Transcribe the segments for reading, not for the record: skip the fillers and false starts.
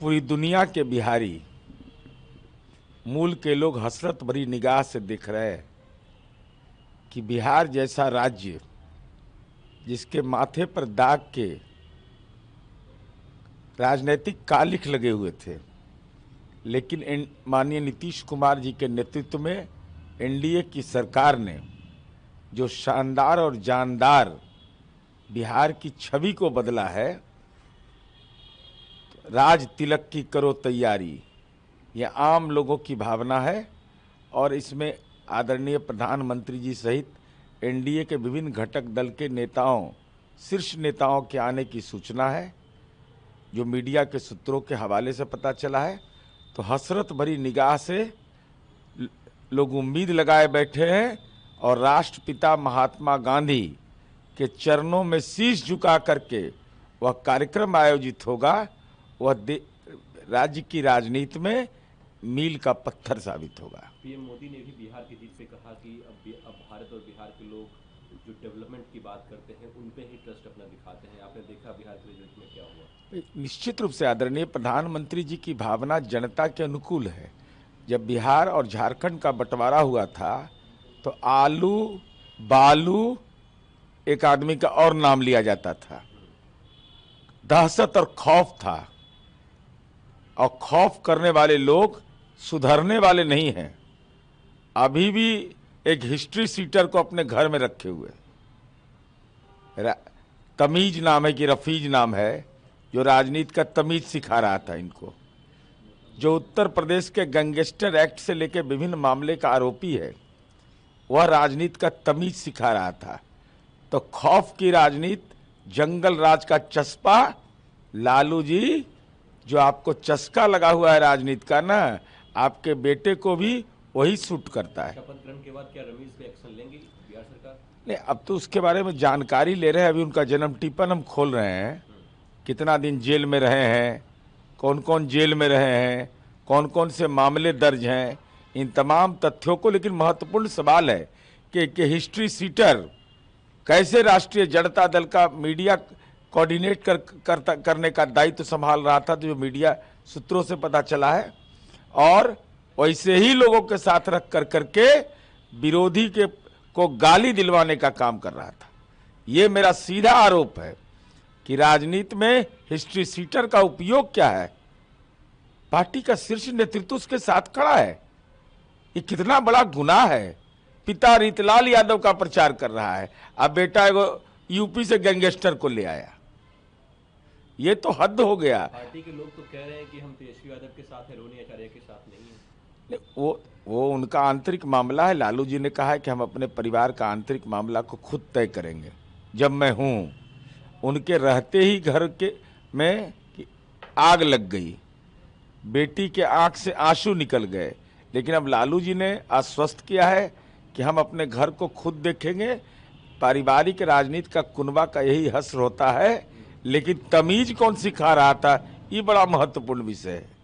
पूरी दुनिया के बिहारी मूल के लोग हसरत भरी निगाह से देख रहे हैं कि बिहार जैसा राज्य जिसके माथे पर दाग के राजनीतिक कालिख लगे हुए थे, लेकिन माननीय नीतीश कुमार जी के नेतृत्व में एनडीए की सरकार ने जो शानदार और जानदार बिहार की छवि को बदला है। राज तिलक की करो तैयारी, यह आम लोगों की भावना है और इसमें आदरणीय प्रधानमंत्री जी सहित एनडीए के विभिन्न घटक दल के नेताओं, शीर्ष नेताओं के आने की सूचना है, जो मीडिया के सूत्रों के हवाले से पता चला है। तो हसरत भरी निगाह से लोग उम्मीद लगाए बैठे हैं और राष्ट्रपिता महात्मा गांधी के चरणों में शीश झुका करके वह कार्यक्रम आयोजित होगा। वह राज्य की राजनीति में मील का पत्थर साबित होगा। पीएम मोदी ने भी बिहार की जीत पे कहा कि अब भारत और बिहार के लोग जो डेवलपमेंट की बात करते हैं उन पे ही ट्रस्ट अपना दिखाते हैं। आपने देखा बिहार के रिजल्ट में क्या हुआ। निश्चित रूप से आदरणीय प्रधानमंत्री जी की भावना जनता के अनुकूल है। जब बिहार और झारखंड का बंटवारा हुआ था तो आलू बालू एक आदमी का और नाम लिया जाता था। दहशत और खौफ था, और खौफ करने वाले लोग सुधरने वाले नहीं हैं। अभी भी एक हिस्ट्री सीटर को अपने घर में रखे हुए, तमीज नाम है कि रफीज नाम है, जो राजनीति का तमीज सिखा रहा था इनको, जो उत्तर प्रदेश के गैंगस्टर एक्ट से लेकर विभिन्न मामले का आरोपी है, वह राजनीति का तमीज सिखा रहा था। तो खौफ की राजनीति, जंगल राज का चस्पा, लालू जी जो आपको चस्का लगा हुआ है राजनीति का ना, आपके बेटे को भी वही सूट करता है। शपथ ग्रहण के बाद क्या रमीज पे एक्शन लेंगी बिहार सरकार? नहीं, अब तो उसके बारे में जानकारी ले रहे हैं। अभी उनका जन्म टिप्पण हम खोल रहे हैं, कितना दिन जेल में रहे हैं, कौन कौन जेल में रहे हैं, कौन कौन से मामले दर्ज हैं, इन तमाम तथ्यों को। लेकिन महत्वपूर्ण सवाल है कि हिस्ट्री सीटर कैसे राष्ट्रीय जनता दल का मीडिया कोऑर्डिनेट करने का दायित्व संभाल रहा था, जो मीडिया सूत्रों से पता चला है, और वैसे ही लोगों के साथ रख करके विरोधी को गाली दिलवाने का काम कर रहा था। ये मेरा सीधा आरोप है कि राजनीति में हिस्ट्री सीटर का उपयोग क्या है। पार्टी का शीर्ष नेतृत्व उसके साथ खड़ा है। ये कितना बड़ा गुनाह है। पिता रीतलाल यादव का प्रचार कर रहा है, अब बेटा एगो यूपी से गैंगस्टर को ले आया। ये तो हद हो गया। पार्टी के लोग तो कह रहे हैं कि हम तेजस्वी यादव के साथ हैं, रोनी आचार्य के साथ नहीं है। वो उनका आंतरिक मामला है। लालू जी ने कहा है कि हम अपने परिवार का आंतरिक मामला को खुद तय करेंगे। जब मैं हूँ, उनके रहते ही घर के में आग लग गई, बेटी के आंख से आंसू निकल गए, लेकिन अब लालू जी ने आश्वस्त किया है कि हम अपने घर को खुद देखेंगे। पारिवारिक राजनीति का कुनबा का यही हश्र होता है, लेकिन तमीज कौन सिखा रहा था, ये बड़ा महत्वपूर्ण विषय है।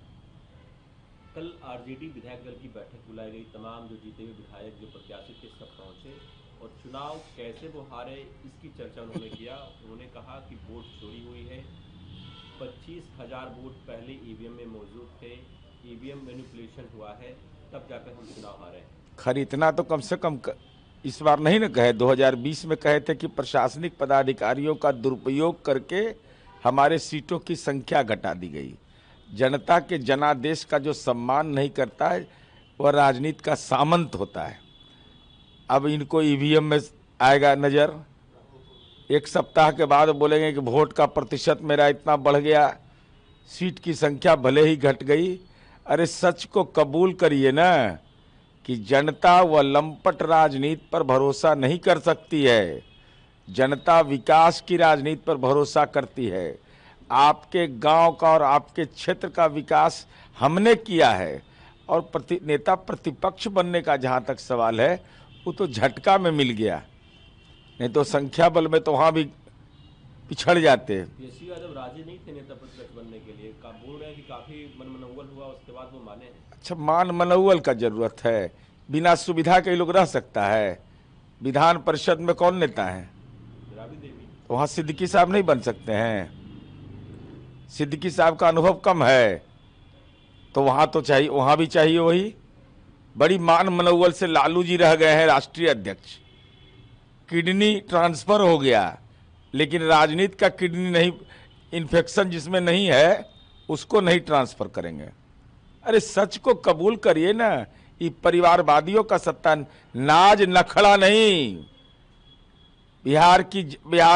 कल आरजेडी विधायक दल की बैठक बुलाई गई। तमाम जो जीते हुए विधायक जो प्रत्याशी थे सब पहुंचे और चुनाव कैसे वो हारे इसकी चर्चा उन्होंने किया। उन्होंने कहा कि वोट चोरी हुई है, 25,000 वोट पहले ईवीएम में मौजूद थे, ईवीएम मैनिपुलेशन हुआ है, तब जाकर हम चुनाव हारे। खैर इतना तो कम से कम इस बार नहीं न कहे। 2020 में कहे थे कि प्रशासनिक पदाधिकारियों का दुरुपयोग करके हमारे सीटों की संख्या घटा दी गई। जनता के जनादेश का जो सम्मान नहीं करता है वह राजनीति का सामंत होता है। अब इनको ईवीएम में आएगा नजर, एक सप्ताह के बाद बोलेंगे कि वोट का प्रतिशत मेरा इतना बढ़ गया, सीट की संख्या भले ही घट गई। अरे सच को कबूल करिए ना कि जनता व लंपट राजनीति पर भरोसा नहीं कर सकती है। जनता विकास की राजनीति पर भरोसा करती है। आपके गांव का और आपके क्षेत्र का विकास हमने किया है, और नेता प्रतिपक्ष बनने का जहां तक सवाल है, वो तो झटका में मिल गया, नहीं तो संख्या बल में तो वहां भी पिछड़ जाते। तेजस्वी यादव राजी नहीं थे नेता प्रतिपक्ष बनने के लिए, बोल रहे हैं कि काफी मनमनौवल हुआ, उसके बाद वो माने हैं। अच्छा, मान मनौवल का जरूरत है? बिना सुविधा के लोग रह सकता है? विधान परिषद में कौन नेता है? राबड़ी देवी। तो वहां सिद्दीकी साहब नहीं बन सकते हैं? सिद्दीकी साहब का अनुभव कम है, तो वहां तो चाहिए, वहां भी चाहिए वही। बड़ी मान मनोबल से लालू जी रह गए हैं राष्ट्रीय अध्यक्ष, किडनी ट्रांसफर हो गया, लेकिन राजनीति का किडनी नहीं, इन्फेक्शन जिसमें नहीं है उसको नहीं ट्रांसफर करेंगे। अरे सच को कबूल करिए ना, ये परिवारवादियों का सत्ता, नाज नखड़ा नहीं। बिहार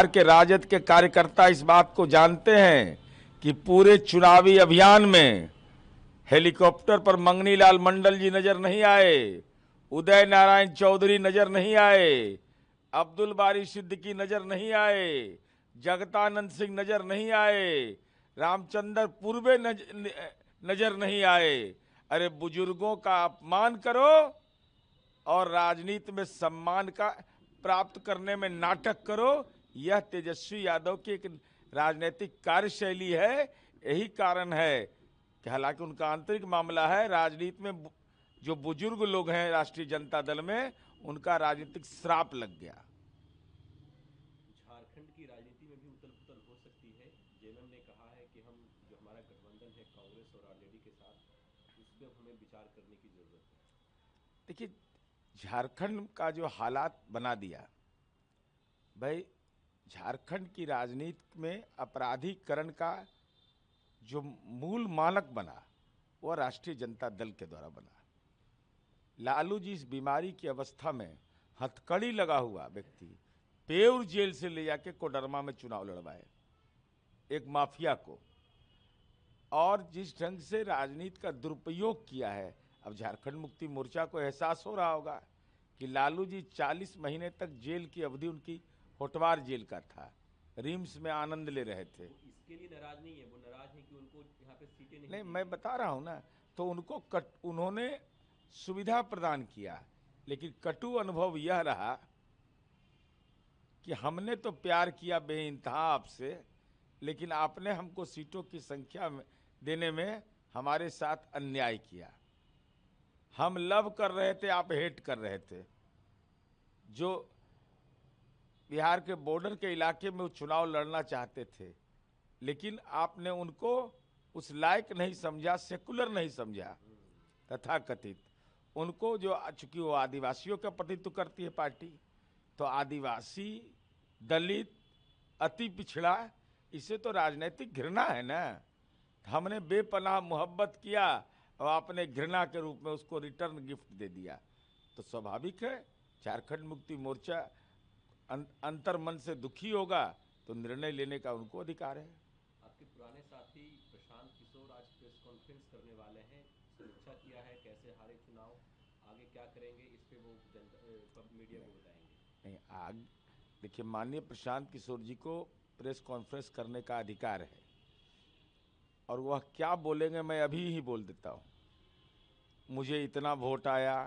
के राजद के कार्यकर्ता इस बात को जानते हैं कि पूरे चुनावी अभियान में हेलीकॉप्टर पर मंगनी लाल मंडल जी नजर नहीं आए, उदय नारायण चौधरी नजर नहीं आए, अब्दुल बारी सिद्दीकी नजर नहीं आए, जगतानंद सिंह नजर नहीं आए, रामचंद्र पूर्वे नजर नहीं आए। अरे बुजुर्गों का अपमान करो और राजनीति में सम्मान का प्राप्त करने में नाटक करो, यह तेजस्वी यादव की एक राजनीतिक कार्यशैली है। यही कारण है कि हालांकि उनका आंतरिक मामला है, राजनीति में जो बुजुर्ग लोग हैं राष्ट्रीय जनता दल में, उनका राजनीतिक श्राप लग गया। झारखंड की राजनीति में भी उथल पुथल हो सकती है। जेएमएम ने कहा है कि हम जो हमारा गठबंधन है कांग्रेस और आरजेडी के साथ, उस पर हमें विचार करने की जरूरत है। देखिए, झारखंड का जो हालात बना दिया भाई, झारखंड की राजनीति में अपराधीकरण का जो मूल मानक बना वह राष्ट्रीय जनता दल के द्वारा बना। लालू जी इस बीमारी की अवस्था में हथकड़ी लगा हुआ व्यक्ति पेऊर जेल से ले जाके कोडरमा में चुनाव लड़वाए एक माफिया को, और जिस ढंग से राजनीति का दुरुपयोग किया है, अब झारखंड मुक्ति मोर्चा को एहसास हो रहा होगा कि लालू जी 40 महीने तक जेल की अवधि उनकी होटवार जेल का था, रिम्स में आनंद ले रहे थे। इसके लिए नाराज नहीं है, वो नाराज है कि उनको यहाँ पे सीटें नहीं नहीं, मैं बता रहा हूं ना, तो उनको उन्होंने सुविधा प्रदान किया, लेकिन कटु अनुभव यह रहा कि हमने तो प्यार किया बेइंतहा आपसे, लेकिन आपने हमको सीटों की संख्या देने में हमारे साथ अन्याय किया। हम लव कर रहे थे, आप हेट कर रहे थे। जो बिहार के बॉर्डर के इलाके में वो चुनाव लड़ना चाहते थे, लेकिन आपने उनको उस लायक नहीं समझा, सेकुलर नहीं समझा, तथा कथित उनको, जो चूंकि वो आदिवासियों का प्रतिनिधित्व करती है पार्टी, तो आदिवासी, दलित, अति पिछड़ा, इसे तो राजनीतिक घृणा है ना। हमने बेपनाह मोहब्बत किया और आपने घृणा के रूप में उसको रिटर्न गिफ्ट दे दिया, तो स्वाभाविक है झारखंड मुक्ति मोर्चा अंतर मन से दुखी होगा, तो निर्णय लेने का उनको अधिकार है। आपके पुराने साथी प्रशांत किशोर आज प्रेस कॉन्फ्रेंस करने वाले हैं, समीक्षा किया है कैसे हारे चुनाव, आगे क्या करेंगे, इस पे वो जनता मीडिया को बताएंगे। नहीं, आग देखिए, माननीय प्रशांत किशोर जी को प्रेस कॉन्फ्रेंस करने का अधिकार है, और वह क्या बोलेंगे मैं अभी ही बोल देता हूँ। मुझे इतना वोट आया,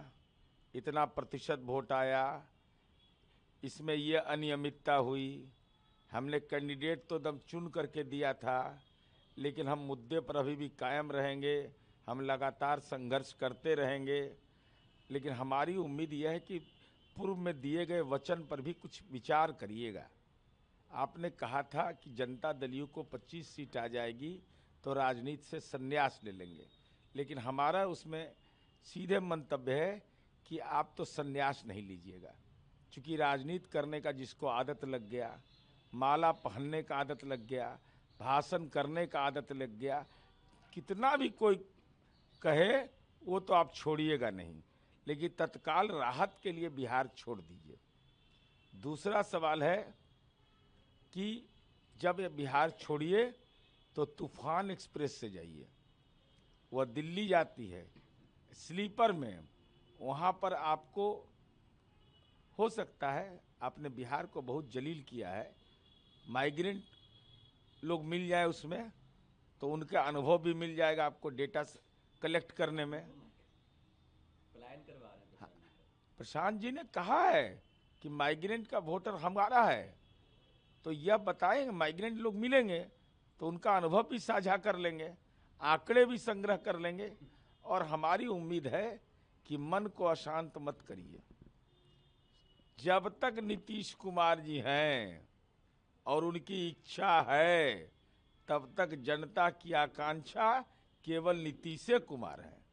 इतना प्रतिशत वोट आया, इसमें ये अनियमितता हुई, हमने कैंडिडेट तो दम चुन करके दिया था, लेकिन हम मुद्दे पर अभी भी कायम रहेंगे, हम लगातार संघर्ष करते रहेंगे। लेकिन हमारी उम्मीद यह है कि पूर्व में दिए गए वचन पर भी कुछ विचार करिएगा। आपने कहा था कि जनता दलियों को 25 सीट आ जाएगी तो राजनीति से संन्यास ले लेंगे, लेकिन हमारा उसमें सीधे मंतव्य है कि आप तो संन्यास नहीं लीजिएगा, क्योंकि राजनीति करने का जिसको आदत लग गया, माला पहनने का आदत लग गया, भाषण करने का आदत लग गया, कितना भी कोई कहे वो तो आप छोड़िएगा नहीं, लेकिन तत्काल राहत के लिए बिहार छोड़ दीजिए। दूसरा सवाल है कि जब ये बिहार छोड़िए तो तूफान एक्सप्रेस से जाइए, वह दिल्ली जाती है स्लीपर में, वहाँ पर आपको हो सकता है, आपने बिहार को बहुत जलील किया है, माइग्रेंट लोग मिल जाए उसमें, तो उनका अनुभव भी मिल जाएगा आपको डेटा कलेक्ट करने में। पलायन करवा रहे हैं। हाँ, प्रशांत जी ने कहा है कि माइग्रेंट का वोटर हमारा है, तो यह बताएंगे, माइग्रेंट लोग मिलेंगे तो उनका अनुभव भी साझा कर लेंगे, आंकड़े भी संग्रह कर लेंगे, और हमारी उम्मीद है कि मन को अशांत मत करिए। जब तक नीतीश कुमार जी हैं और उनकी इच्छा है, तब तक जनता की आकांक्षा केवल नीतीश कुमार है।